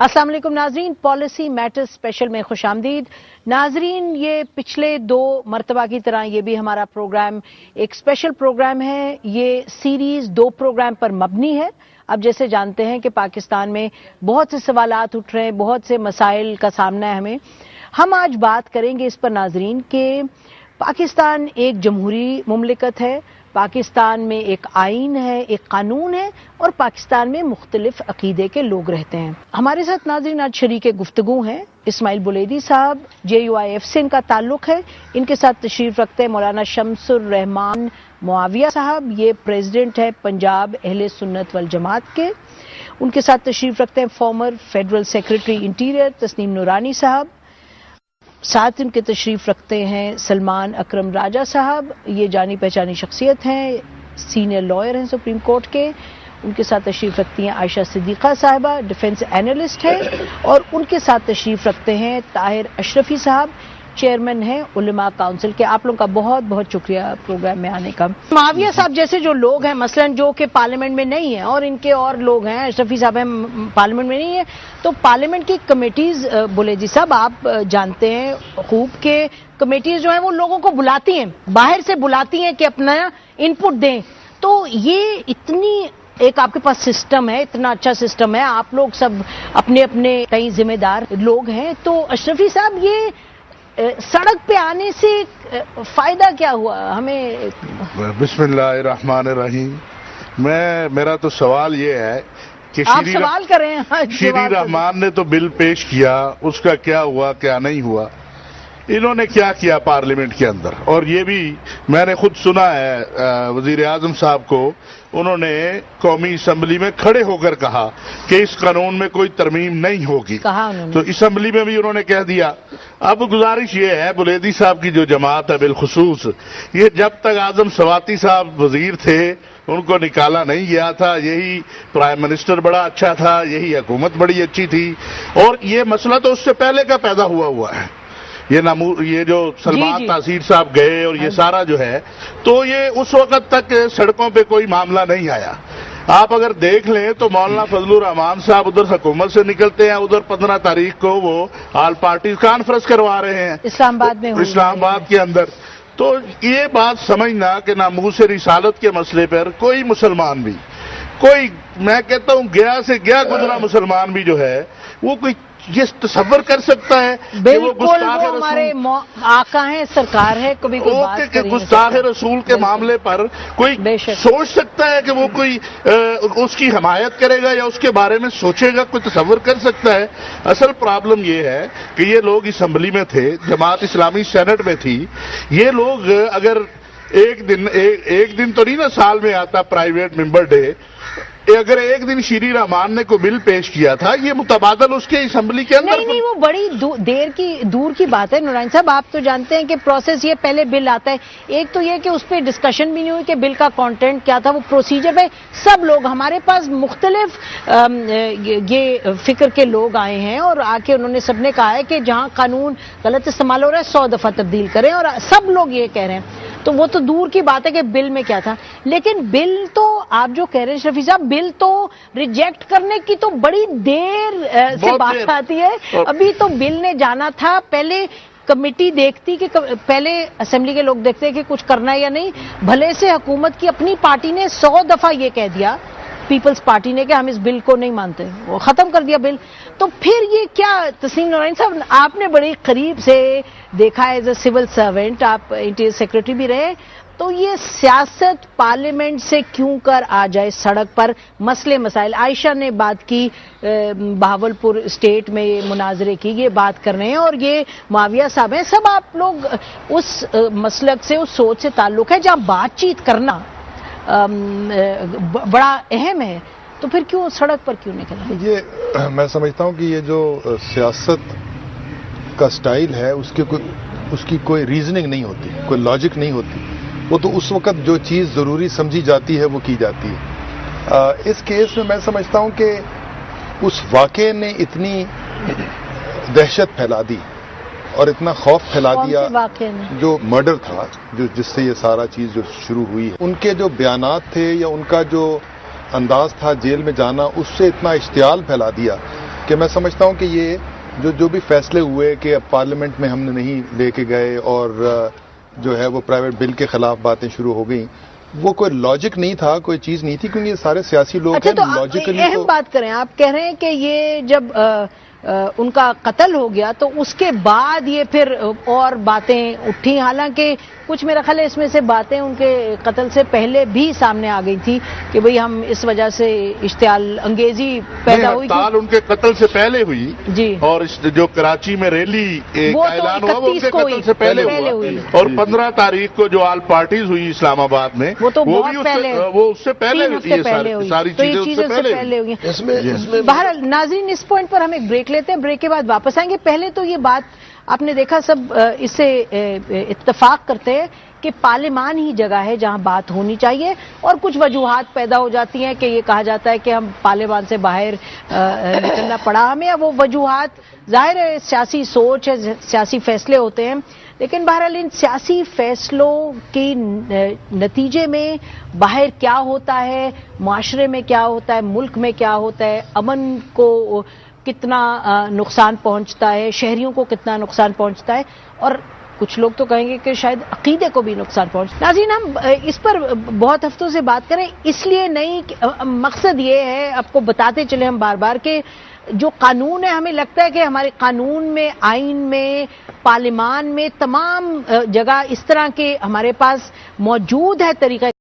अस्सलाम वालेकुम नाजरीन, पॉलिसी मैटर्स स्पेशल में खुश आमदीद। नाजरीन, ये पिछले 2 मरतबा की तरह ये भी हमारा प्रोग्राम एक स्पेशल प्रोग्राम है। ये सीरीज 2 प्रोग्राम पर मबनी है। अब जैसे जानते हैं कि पाकिस्तान में बहुत से सवालात उठ रहे हैं, बहुत से मसाइल का सामना है हमें। हम आज बात करेंगे इस पर नाजरीन कि पाकिस्तान एक जमहूरी मुमलिकत है, पाकिस्तान में एक आइन है, एक कानून है और पाकिस्तान में मुख्तलिफ अकीदे के लोग रहते हैं। हमारे साथ नाज़रीन आज शरीके गुफ्तगू हैं इस्माइल बुलेदी साहब, JUIF से इनका ताल्लुक है। इनके साथ तशरीफ रखते हैं मौलाना शम्सुर रहमान मुआविया साहब, ये प्रेसिडेंट है पंजाब अहले सुन्नत वल जमात के। उनके साथ तशरीफ रखते हैं former federal secretary interior Tasneem Noorani साहब। साथ इनके तशरीफ रखते हैं सलमान अकरम राजा साहब, ये जानी पहचानी शख्सियत हैं, सीनियर लॉयर हैं सुप्रीम कोर्ट के। उनके साथ तशरीफ रखती हैं आयशा सिद्दीक़ा साहिबा, डिफेंस एनालिस्ट हैं। और उनके साथ तशरीफ रखते हैं ताहिर अशरफी साहब, चेयरमैन हैं उलमा काउंसिल के। आप लोगों का बहुत बहुत शुक्रिया प्रोग्राम में आने का। मुआविया साहब जैसे जो लोग हैं मसलन जो कि पार्लियामेंट में नहीं है और इनके और लोग हैं, अशरफी साहब हैं पार्लियामेंट में नहीं है, तो पार्लियामेंट की कमेटीज बुलेदी साहब आप जानते हैं खूब के कमेटीज जो है वो लोगों को बुलाती हैं, बाहर से बुलाती हैं कि अपना इनपुट दें। तो ये इतनी एक आपके पास सिस्टम है, इतना अच्छा सिस्टम है, आप लोग सब अपने अपने कई जिम्मेदार लोग हैं। तो अशरफी साहब ये सड़क पे आने से फायदा क्या हुआ हमें? बिस्मिल्लाहिर्रहमानिर्रहीम। मेरा तो सवाल ये है कि आप सवाल करें। श्री रहमान ने तो बिल पेश किया, उसका क्या हुआ क्या नहीं हुआ, इन्होंने क्या किया पार्लियामेंट के अंदर। और ये भी मैंने खुद सुना है वजीर आजम साहब को, उन्होंने कौमी असम्बली में खड़े होकर कहा कि इस कानून में कोई तरमीम नहीं होगी, कहा उन्होंने। तो असम्बली में भी उन्होंने कह दिया। अब गुजारिश ये है बुलेदी साहब की जो जमात है बिलखुसूस, ये जब तक आजम सवाती साहब वजीर थे उनको निकाला नहीं गया था। यही प्राइम मिनिस्टर बड़ा अच्छा था, यही हुकूमत बड़ी अच्छी थी, और ये मसला तो उससे पहले का पैदा हुआ है। ये जो सलमान तासीर साहब गए और ये सारा जो है, तो ये उस वक्त तक सड़कों पे कोई मामला नहीं आया। आप अगर देख लें तो मौलाना फजलुर रहमान साहब उधर हुकूमत से निकलते हैं, उधर 15 तारीख को वो ऑल पार्टी कॉन्फ्रेंस करवा रहे हैं इस्लामाबाद के अंदर। तो ये बात समझना कि नामूस रिसालत के मसले पर कोई मुसलमान भी, कोई मैं कहता हूं गया से गया गुजरा मुसलमान भी जो है वो कोई ये तसव्वुर कर सकता है कि वो गुस्ताख हमारे आका है, सरकार है, कभी कोई बात के गुस्ताख रसूल के मामले पर कोई सोच सकता है कि वो कोई उसकी हिमायत करेगा या उसके बारे में सोचेगा, कोई तसव्वुर कर सकता है? असल प्रॉब्लम ये है कि ये लोग असम्बली में थे, जमात इस्लामी सेनेट में थी। ये लोग अगर एक दिन तो नहीं ना साल में आता प्राइवेट मेंबर डे, अगर एक दिन श्री रहमान ने को बिल पेश किया था, ये मुतबादल उसके असम्बली के अंदर नहीं, वो बड़ी दूर की बात है नूरानी साहब। आप तो जानते हैं कि प्रोसेस ये पहले बिल आता है, एक तो ये कि उस पर डिस्कशन भी नहीं हुई कि बिल का कंटेंट क्या था, वो प्रोसीजर पे सब लोग हमारे पास मुख्तलिफ ये फिक्र के लोग आए हैं और आके उन्होंने सबने कहा है कि जहां कानून गलत इस्तेमाल हो रहा है 100 दफा तब्दील करें, और सब लोग ये कह रहे हैं। तो वो तो दूर की बात है कि बिल में क्या था, लेकिन बिल तो आप जो कह रहे हैं शफी साहब, बिल तो रिजेक्ट करने की तो बड़ी देर से बात आती है। अभी तो बिल ने जाना था, पहले कमेटी देखती कि पहले असेंबली के लोग देखते कि कुछ करना है या नहीं। भले से हुकूमत की अपनी पार्टी ने 100 दफा ये कह दिया, पीपल्स पार्टी ने, कि हम इस बिल को नहीं मानते, वो खत्म कर दिया बिल। तो फिर ये क्या तस्नीम नूरानी साहब, आपने बड़ी करीब से देखा एज ए सिविल सर्वेंट, आप इंटीरियर सेक्रेटरी भी रहे, तो ये सियासत पार्लियामेंट से क्यों कर आ जाए सड़क पर मसले मसाइल? आयशा ने बात की, बहावलपुर स्टेट में ये मुनाजरे की, ये बात कर रहे हैं, और ये मुआविया साहब हैं, सब आप लोग उस मसलक से, उस सोच से ताल्लुक है जहां बातचीत करना बड़ा अहम है। तो फिर क्यों सड़क पर क्यों निकला? ये मैं समझता हूं कि ये जो सियासत का स्टाइल है उसकी कोई रीजनिंग नहीं होती, कोई लॉजिक नहीं होती। वो तो उस वक्त जो चीज़ ज़रूरी समझी जाती है वो की जाती है। इस केस में मैं समझता हूं कि उस वाक़े ने इतनी दहशत फैला दी और इतना खौफ फैला दिया, जो मर्डर था, जिससे ये सारा चीज़ जो शुरू हुई है, उनके जो बयानात थे या उनका जो अंदाज था जेल में जाना, उससे इतना इश्तियाल फैला दिया کہ میں سمجھتا ہوں کہ یہ جو بھی فیصلے ہوئے کہ اب پارلیمنٹ میں ہم نے نہیں لے کے گئے اور جو ہے وہ پرائیویٹ بل کے خلاف باتیں شروع ہو گئیں، وہ کوئی لاجک نہیں تھا، کوئی چیز نہیں تھی، کیونکہ یہ سارے سیاسی لوگ اچھا ہیں، تو آپ لاجیکلی اہم بات کریں، آپ کہہ رہے ہیں کہ یہ جب ان کا قتل ہو گیا تو اس کے بعد یہ پھر اور باتیں اٹھی، حالانکہ کچھ میرا خیال ہے اس میں سے باتیں ان کے قتل سے پہلے بھی سامنے آ گئی تھی کہ بھئی ہم اس وجہ سے اشتعال انگیزی پیدا ہوئی ہڑتال ان کے قتل سے پہلے ہوئی جی، اور جو کراچی میں ریلی کا اعلان ہوا وہ ان کے قتل سے پہلے ہوا، اور 15 تاریخ کو جو آل پارٹیز ہوئی اسلام آباد میں وہ تو بھی بہت پہلے، وہ اس سے پہلے 3 ہفتے پہلے ہوئی، ساری تو یہ چیزیں اس سے پہلے ہوئی ہیں۔ بہرحال ناظرین اس پوائنٹ پر ہم ایک بریک لیتے ہیں، بریک کے بعد واپس آئیں گے۔ پہلے تو یہ بات آپ نے دیکھا سب اس سے اتفاق کرتے ہیں کہ پارلیمان ہی جگہ ہے جہاں بات ہونی چاہیے، اور کچھ وجوہات پیدا ہو جاتی ہیں کہ یہ کہا جاتا ہے کہ ہم پارلیمان سے باہر نکلنا پڑا ہمیں، وہ وجوہات ظاہر ہے سیاسی سوچ ہے، سیاسی فیصلے ہوتے ہیں، لیکن بہرحال ان سیاسی فیصلوں کے نتیجے میں باہر کیا ہوتا ہے، معاشرے میں کیا ہوتا ہے، ملک میں کیا ہوتا ہے، امن کو کتنا نقصان پہنچتا ہے، شہریوں کو کتنا نقصان پہنچتا ہے، اور کچھ لوگ تو کہیں گے کہ شاید عقیدے کو بھی نقصان پہنچتا ہے۔ ناظرین ہم اس پر بہت ہفتوں سے بات کریں، اس لیے نہیں، مقصد یہ ہے آپ کو بتاتے چلے ہم بار بار کہ جو قانون ہے، ہمیں لگتا ہے کہ ہمارے قانون میں، آئین میں، پارلیمان میں، تمام جگہ اس طرح کے ہمارے پاس موجود ہے طریقہ